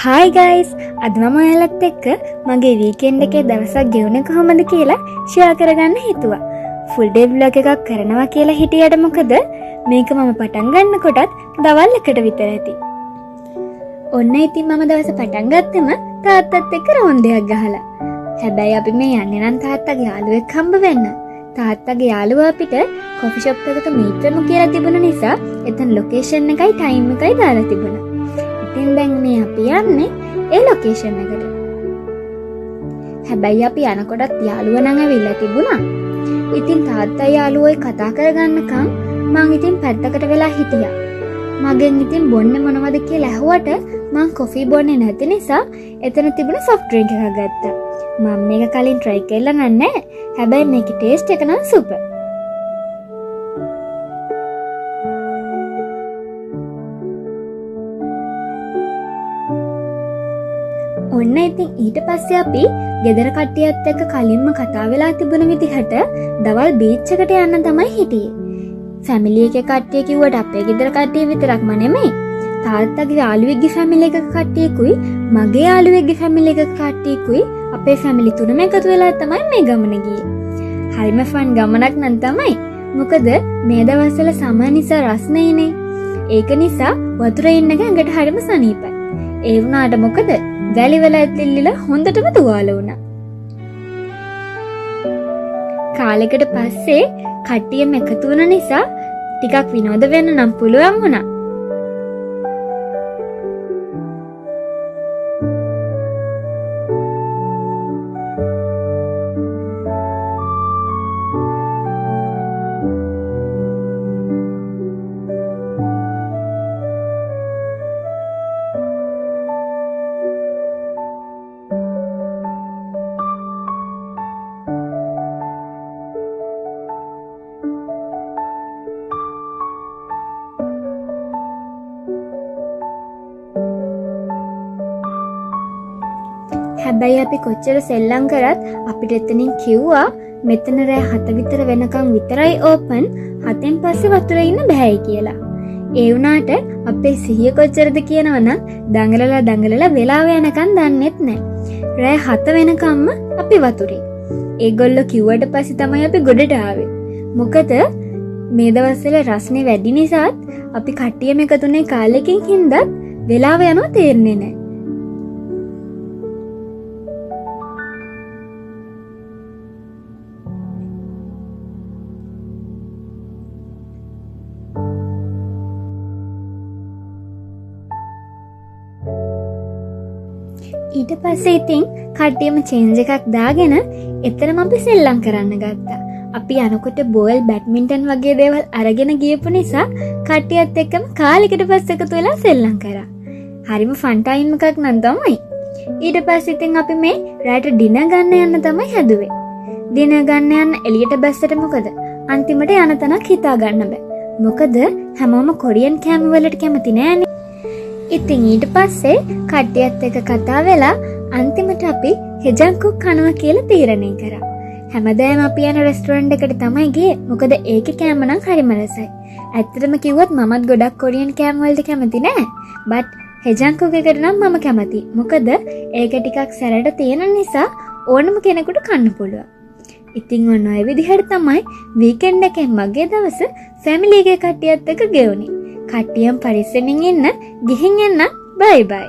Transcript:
Hi guys, අද මම ඔයාලත් එක්ක මගේ වීකෙන්ඩ් එකේ දවසක් ගෙවුනේ කොහොමද කියලා ෂෙයා කරගන්න හිතුවා. ෆුල් ඩේ ව්ලොග් එකක් කරනවා කියලා හිටියට මොකද මේක මම පටන් ගන්නකොටත් දවල් 1ට විතර ඇති. ඔන්න ඉතින් මම දවස පටන් ගත්තම තාත්තත් එක්ක රවුන්ඩයක් ගහලා. හැබැයි අපි මේ යන්නේ නම් තාත්තගේ යාළුවෙක් හම්බ වෙන්න. තාත්තගේ යාළුවා අපිට කොෆි ෂොප් එකක මීට් වෙමු කියලා තිබුණ නිසා එතන ලොකේෂන් එකයි ටයිම් එකයි දාලා තිබුණා. ඉතින් දැන් මේ අපි යන්නේ ඒ ලොකේෂන් එකට. හැබැයි අපි යනකොටත් යාළුවා නම් ඇවිල්ලා තිබුණා. ඉතින් තාත්තා යාළුවෝයි කතා කරගන්නකම් මං ඉතින් පැත්තකට වෙලා හිටියා. මගෙන් ඉතින් බොන්නේ මොනවද කියලා ඇහුවට මං කොෆි බොන්නේ නැති නිසා එතන තිබුණ සොෆ්ට් ඩ්‍රින්ක් එකක් ගත්තා. මම මේක කලින් try කරලා නැහැ. හැබැයි මේකේ ටේස්ට් එක නම් සුපර්. ඔන්න ඉතින් ඊට පස්සේ අපි ගෙදර කට්ටියත් එක්ක කලින්ම කතා වෙලා තිබුණ විදිහට දවල් බීච් එකට යන්න තමයි හිටියේ. ෆැමිලි එකේ කට්ටිය කිව්වට අපේ ගෙදර කට්ටිය විතරක්ම නෙමෙයි. තාත්තගේ යාළුවෙක්ගේ ෆැමිලි එකක කට්ටියකුයි මගේ යාළුවෙක්ගේ ෆැමිලි එකක කට්ටියකුයි අපේ ෆැමිලි තුනම එකතු වෙලා තමයි මේ ගමන ගියේ. හරිම ෆන් ගමනක් නම් තමයි. මොකද මේ දවස්වල සමහර නිසා රස්නේනේ. ඒක නිසා වතුරේ ඉන්න ගඟට හරිම සනීපයි. ඒ වුණාට මොකද වැලි වල ඇතිලිලා හොඳටම තුවාල වුණා. කාලෙකට පස්සේ කට්ටියම එකතු වුණ නිසා ටිකක් විනෝද වෙන්න නම් පුළුවන් වුණා. හැබැයි අපි කොච්චර සෙල්ලම් කරත් අපිට එතනින් කිව්වා මෙතන රෑ 7 විතර වෙනකම් විතරයි ඕපන් 7න් පස්සේ වතුරේ ඉන්න බෑයි කියලා. ඒ වුණාට අපේ සිහිය කොච්චරද කියනවනම් දඟලලා වෙලාව යනකම් දන්නෙත් නෑ. රෑ 7 වෙනකම්ම අපි වතුරේ. ඒගොල්ලෝ කිව්වට පස්සේ තමයි අපි ගොඩට ආවේ. මොකද මේ දවස්වල රස්නේ වැඩි නිසාත් අපි කට්ටියම එකතුනේ කාලෙකින් හින්දා වෙලාව යනවා තේරෙන්නේ නෑ. ඊට පස්සේ ඉතින් කට්ටියම චේන්ජ් එකක් දාගෙන එතරම් අපි සෙල්ලම් කරන්න ගත්තා. අපි යනකොට බෝල් බැඩ්මින්ටන් වගේ දේවල් අරගෙන ගියපු නිසා කට්ටියත් එක්කම කාලෙකට පස්සේ එකතු වෙලා සෙල්ලම් කරා. හරිම ෆන් ටයිම් එකක් නම් තමයි. ඊට පස්සේ ඉතින් අපි මේ රාට ඩිනර් ගන්න යන්න තමයි හැදුවේ. ඩිනර් ගන්න යන්න එළියට බැස්සට මොකද අන්තිමට යන තැනක් හිතා ගන්න බෑ. මොකද හැමෝම කොරියන් කෑම වලට කැමති නෑනේ. ඉතින් ඊට පස්සේ කට්ටියත් එක්ක කතා වෙලා අන්තිමට අපි හෙජන්කුක් කනවා කියලා තීරණය කරා. හැමදාම අපි යන රෙස්ටුරන්ට් එකට තමයි ගියේ. මොකද ඒකේ කෑම නම් හරිම රසයි. ඇත්තටම කිව්වොත් මමත් ගොඩක් කොරියන් කෑම වලට කැමති නෑ. බට් හෙජන්කුක් එකට නම් මම කැමතියි. මොකද ඒක ටිකක් සැරට තියෙන නිසා ඕනම කෙනෙකුට කන්න පුළුවන්. ඉතින් ඔන්න ඔය විදිහට තමයි වීකෙන්ඩ් එකේ මගේ දවස ෆැමිලි එකේ කට්ටියත් එක්ක ගෙවුනේ. කට්ටියම් පරිස්සමින් ඉන්න ගිහින් එන්න බයි බයි.